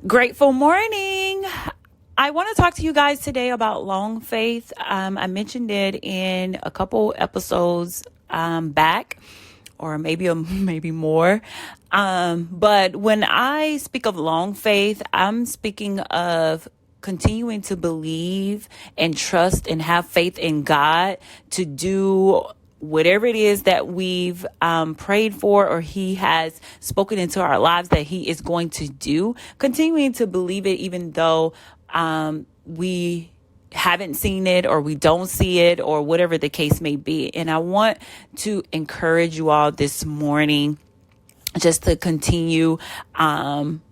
Grateful morning. I want to talk to you guys today about long faith. I mentioned it in a couple episodes back, or maybe more. But when I speak of long faith, I'm speaking of continuing to believe and trust and have faith in God to do whatever it is that we've prayed for, or he has spoken into our lives that he is going to do, continuing to believe it even though we haven't seen it, or we don't see it, or whatever the case may be. And I want to encourage you all this morning just to continue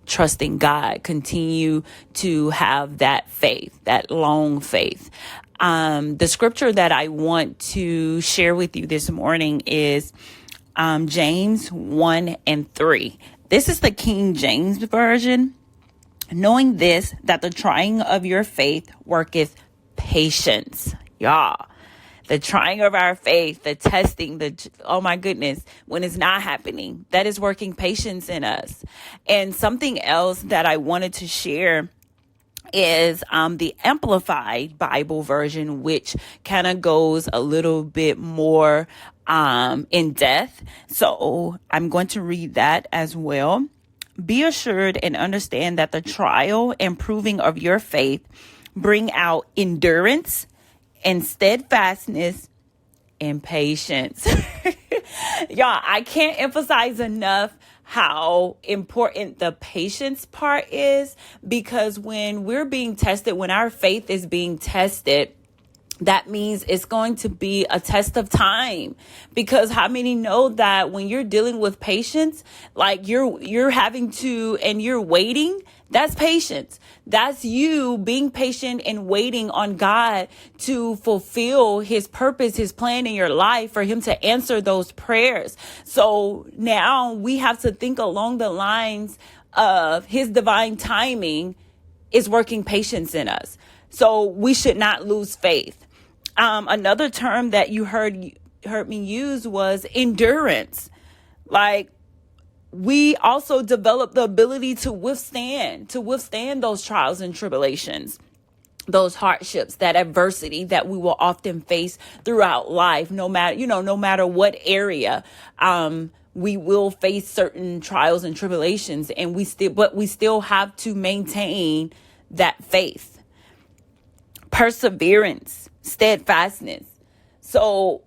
trusting God, continue to have that faith, that long faith. The scripture that I want to share with you this morning is James 1:3. This is the King James Version. Knowing this, that the trying of your faith worketh patience. Y'all. The trying of our faith, the testing, oh my goodness, when it's not happening, that is working patience in us. And something else that I wanted to share is the Amplified Bible version, which kind of goes a little bit more in depth. So I'm going to read that as well. Be assured and understand that the trial and proving of your faith bring out endurance and steadfastness and patience. Y'all, I can't emphasize enough how important the patience part is, because when we're being tested, when our faith is being tested, that means it's going to be a test of time. Because how many know that when you're dealing with patience, like you're having to, and you're waiting, that's patience. That's you being patient and waiting on God to fulfill his purpose, his plan in your life, for him to answer those prayers. So now we have to think along the lines of his divine timing is working patience in us. So we should not lose faith. Another term that you heard me use was endurance. Like, we also develop the ability to withstand those trials and tribulations, those hardships, that adversity that we will often face throughout life, no matter what area. We will face certain trials and tribulations, and we still have to maintain that faith, perseverance, steadfastness. So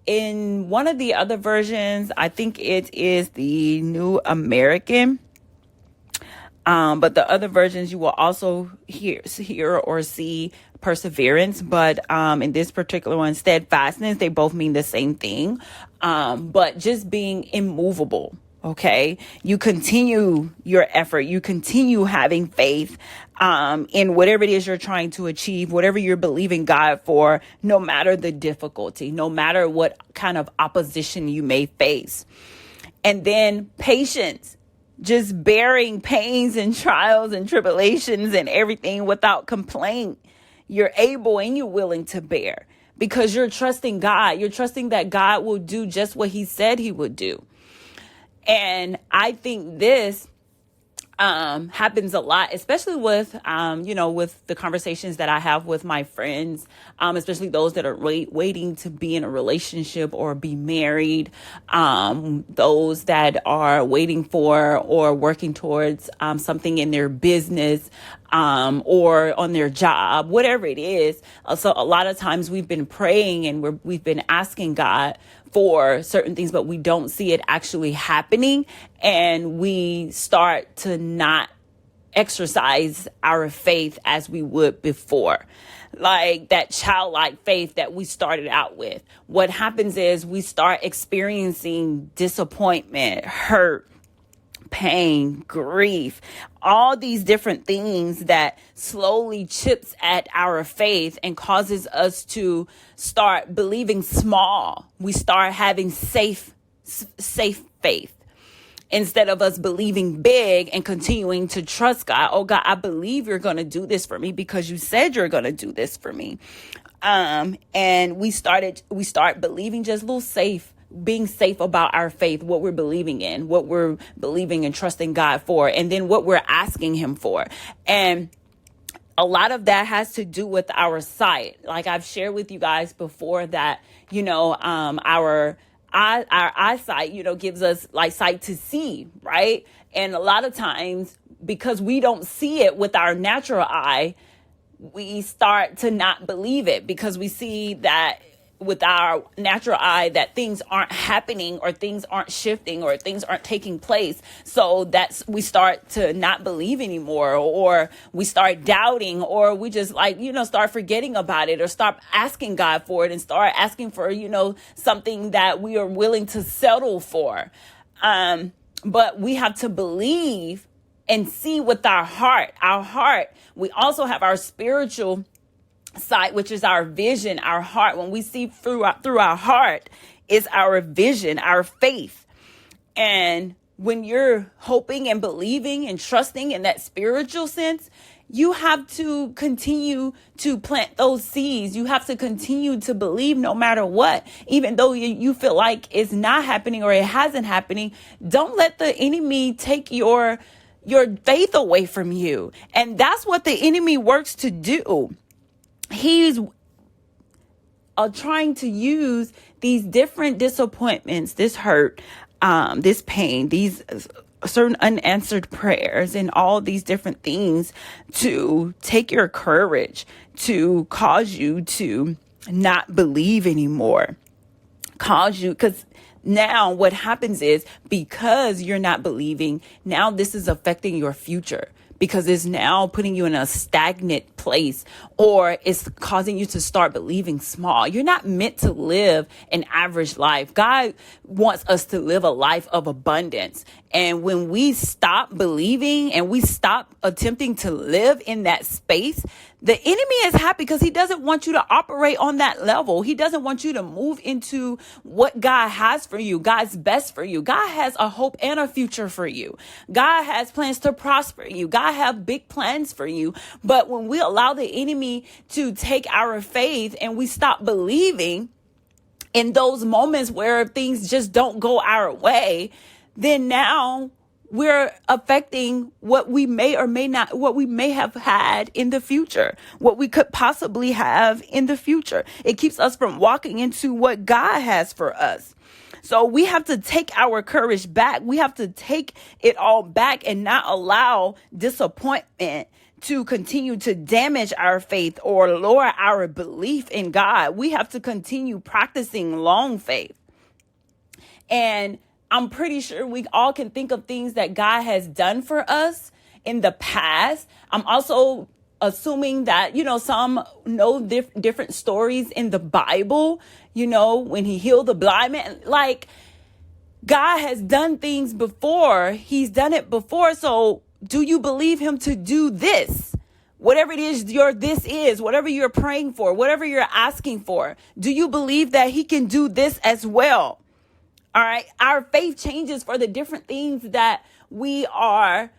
in one of the other versions, I think it is the New American, but the other versions you will also hear or see perseverance. But in this particular one, steadfastness, they both mean the same thing, but just being immovable. Okay, you continue your effort, you continue having faith in whatever it is you're trying to achieve, whatever you're believing God for, no matter the difficulty, no matter what kind of opposition you may face. And then patience, just bearing pains and trials and tribulations and everything without complaint. You're able and you're willing to bear because you're trusting God. You're trusting that God will do just what he said he would do. And I think this happens a lot, especially with, with the conversations that I have with my friends, especially those that are waiting to be in a relationship or be married, those that are waiting for or working towards something in their business, or on their job, whatever it is. So a lot of times we've been praying and we've been asking God for certain things, but we don't see it actually happening. And we start to not exercise our faith as we would before. Like that childlike faith that we started out with. What happens is we start experiencing disappointment, hurt, pain, grief, all these different things that slowly chips at our faith and causes us to start believing small. We start having safe faith instead of us believing big and continuing to trust God. Oh God, I believe you're going to do this for me because you said you're going to do this for me. And we start believing just little safe being safe about our faith, what we're believing in, what we're believing and trusting God for, and then what we're asking him for. And a lot of that has to do with our sight. Like I've shared with you guys before that, our eyesight, gives us like sight to see, right? And a lot of times, because we don't see it with our natural eye, we start to not believe it because we see that with our natural eye that things aren't happening or things aren't shifting or things aren't taking place. So we start to not believe anymore, or we start doubting, or we just start forgetting about it, or stop asking God for it and start asking for, something that we are willing to settle for. But we have to believe and see with our heart. We also have our spiritual sight, which is our vision, our heart. When we see through our heart is our vision, our faith. And when you're hoping and believing and trusting in that spiritual sense, you have to continue to plant those seeds. You have to continue to believe no matter what, even though you feel like it's not happening or it hasn't happening. Don't let the enemy take your faith away from you. And that's what the enemy works to do. He's trying to use these different disappointments, this hurt, this pain, these certain unanswered prayers, and all these different things to take your courage, to cause you to not believe anymore, because now what happens is, because you're not believing, now this is affecting your future. Because it's now putting you in a stagnant place, or it's causing you to start believing small. You're not meant to live an average life. God wants us to live a life of abundance. And when we stop believing and we stop attempting to live in that space, the enemy is happy because he doesn't want you to operate on that level. He doesn't want you to move into what God has for you, God's best for you. God has a hope and a future for you. God has plans to prosper you. God has big plans for you. But when we allow the enemy to take our faith and we stop believing in those moments where things just don't go our way, then now we're affecting what we may or may not, what we may have had in the future, what we could possibly have in the future. It keeps us from walking into what God has for us. So we have to take our courage back. We have to take it all back and not allow disappointment to continue to damage our faith or lower our belief in God. We have to continue practicing long faith. And I'm pretty sure we all can think of things that God has done for us in the past. I'm also assuming that, some know different stories in the Bible, when he healed the blind man. Like, God has done things before. He's done it before. So do you believe him to do this? Whatever it is this is, whatever you're praying for, whatever you're asking for, do you believe that he can do this as well? All right. Our faith changes for the different things that we are,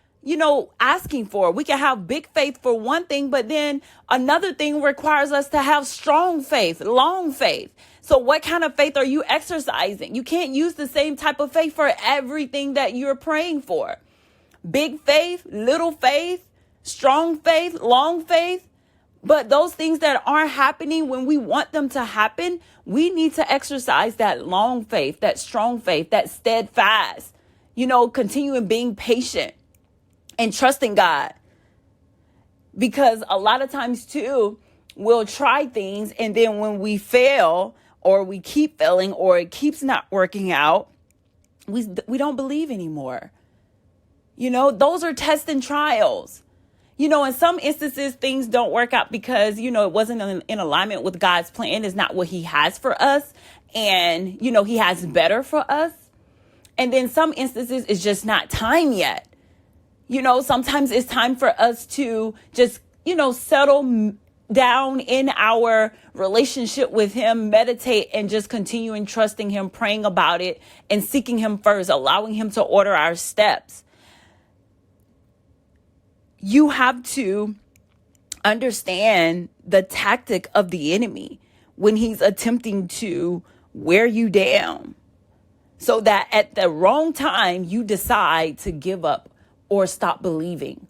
asking for. We can have big faith for one thing, but then another thing requires us to have strong faith, long faith. So what kind of faith are you exercising? You can't use the same type of faith for everything that you're praying for. Big faith, little faith, strong faith, long faith. But those things that aren't happening when we want them to happen, we need to exercise that long faith, that strong faith, that steadfast, continuing being patient and trusting God. Because a lot of times too, we'll try things, and then when we fail or we keep failing or it keeps not working out, we don't believe anymore. Those are tests and trials. In some instances, things don't work out because, it wasn't in alignment with God's plan. It's not what he has for us. And, he has better for us. And then some instances, it's just not time yet. Sometimes it's time for us to just, settle down in our relationship with him, meditate, and just continuing trusting him, praying about it, and seeking him first, allowing him to order our steps. You have to understand the tactic of the enemy when he's attempting to wear you down, so that at the wrong time, you decide to give up or stop believing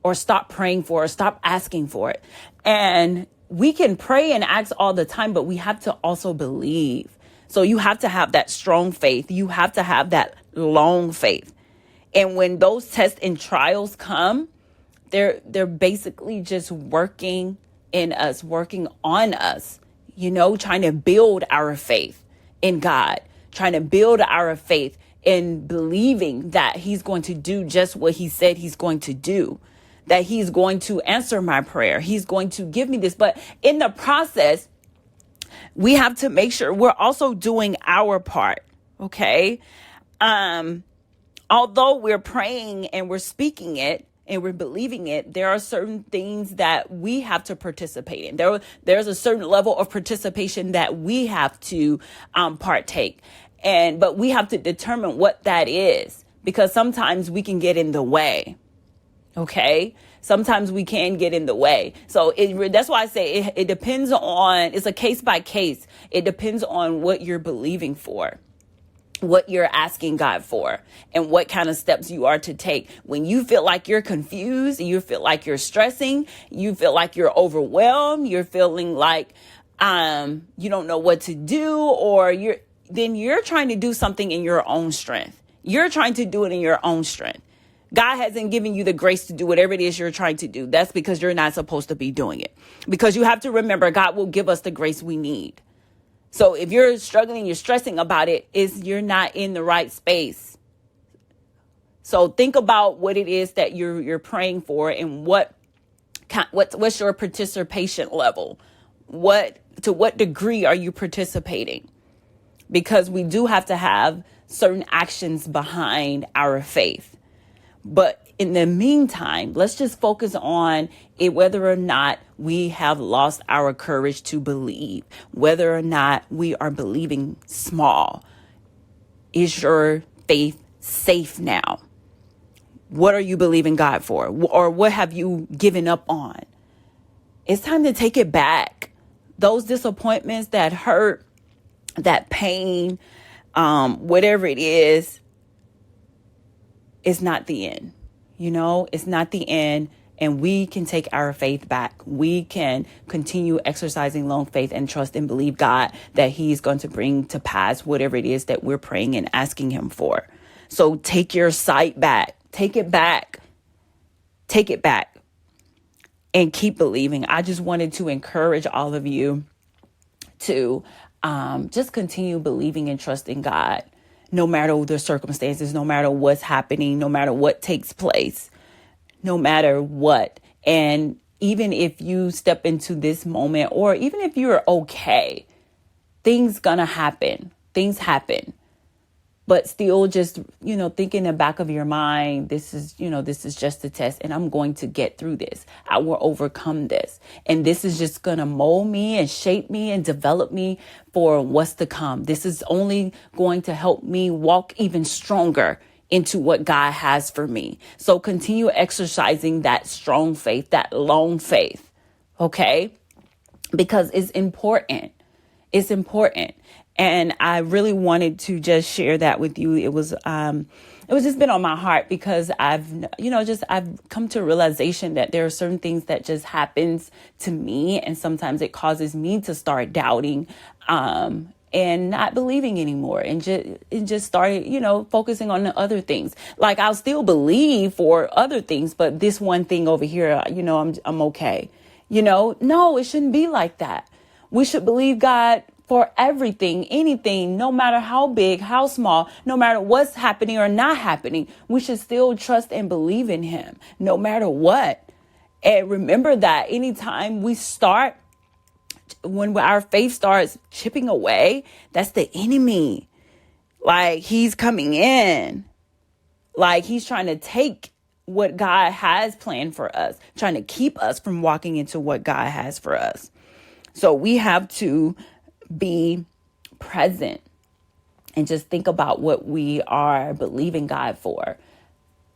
or stop praying for or stop asking for it. And we can pray and ask all the time, but we have to also believe. So you have to have that strong faith. You have to have that long faith. And when those tests and trials come, they're basically just working in us, working on us, trying to build our faith in God, trying to build our faith in believing that he's going to do just what he said he's going to do, that he's going to answer my prayer. He's going to give me this. But in the process, we have to make sure we're also doing our part. Okay. Although we're praying and we're speaking it and we're believing it, there are certain things that we have to participate in. There's a certain level of participation that we have to partake. But we have to determine what that is, because sometimes we can get in the way. Okay. Sometimes we can get in the way. So that's why I say it depends on, it's a case by case. It depends on what you're believing for, what you're asking God for, and what kind of steps you are to take. When you feel like you're confused, you feel like you're stressing, you feel like you're overwhelmed, you're feeling like you don't know what to do, or you're trying to do something in your own strength. You're trying to do it in your own strength. God hasn't given you the grace to do whatever it is you're trying to do. That's because you're not supposed to be doing it. Because you have to remember, God will give us the grace we need. So if you're struggling, you're stressing about it, you're not in the right space. So think about what it is that you're praying for, and what's your participation level? To what degree are you participating? Because we do have to have certain actions behind our faith. But in the meantime, let's just focus on it, whether or not we have lost our courage to believe, whether or not we are believing small. Is your faith safe now? What are you believing God for? Or what have you given up on? It's time to take it back. Those disappointments, that hurt, that pain, whatever it is not the end. It's not the end. And we can take our faith back. We can continue exercising long faith and trust and believe God that he's going to bring to pass whatever it is that we're praying and asking him for. So take your sight back. Take it back. Take it back. And keep believing. I just wanted to encourage all of you to just continue believing and trusting God, no matter the circumstances, no matter what's happening, no matter what takes place, no matter what. And even if you step into this moment, or even if you're okay, things gonna happen. Things happen. But still just, think in the back of your mind, this is just a test, and I'm going to get through this. I will overcome this. And this is just going to mold me and shape me and develop me for what's to come. This is only going to help me walk even stronger into what God has for me. So continue exercising that strong faith, that long faith. Okay? Because it's important. It's important. And I really wanted to just share that with you. It was just been on my heart, because I've come to a realization that there are certain things that just happens to me. And sometimes it causes me to start doubting, and not believing anymore, and just started, focusing on the other things. Like, I'll still believe for other things, but this one thing over here, I'm okay. No, it shouldn't be like that. We should believe God for everything, anything, no matter how big, how small, no matter what's happening or not happening. We should still trust and believe in him, no matter what. And remember that anytime when our faith starts chipping away, that's the enemy. Like, he's coming in. Like, he's trying to take what God has planned for us, trying to keep us from walking into what God has for us. So we have to be present and just think about what we are believing God for.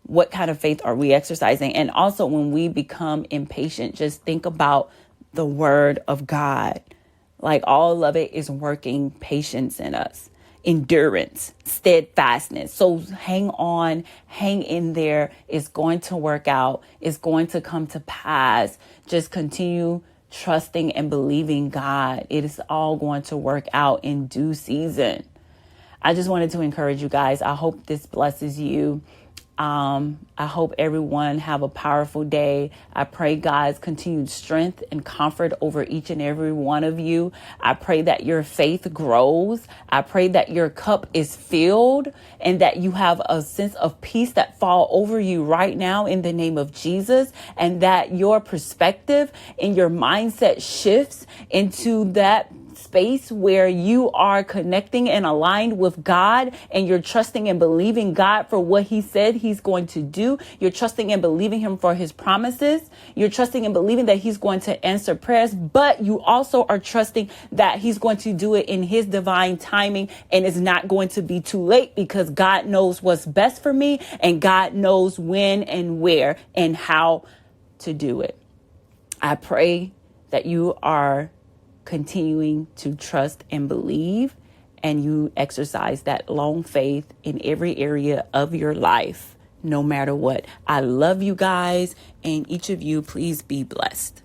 What kind of faith are we exercising? And also, when we become impatient, just think about the word of God. Like, all of it is working patience in us. endurance, steadfastness. So hang on, hang in there. It's going to work out. It's going to come to pass. Just continue trusting and believing God. It is all going to work out in due season. I just wanted to encourage you guys. I hope this blesses you. I hope everyone have a powerful day. I pray God's continued strength and comfort over each and every one of you. I pray that your faith grows. I pray that your cup is filled and that you have a sense of peace that fall over you right now in the name of Jesus, and that your perspective and your mindset shifts into that space where you are connecting and aligned with God, and you're trusting and believing God for what he said he's going to do. You're trusting and believing him for his promises. You're trusting and believing that he's going to answer prayers, but you also are trusting that he's going to do it in his divine timing, and it's not going to be too late, because God knows what's best for me, and God knows when and where and how to do it. I pray that you are continuing to trust and believe, and you exercise that long faith in every area of your life, no matter what. I love you guys, and each of you, please be blessed.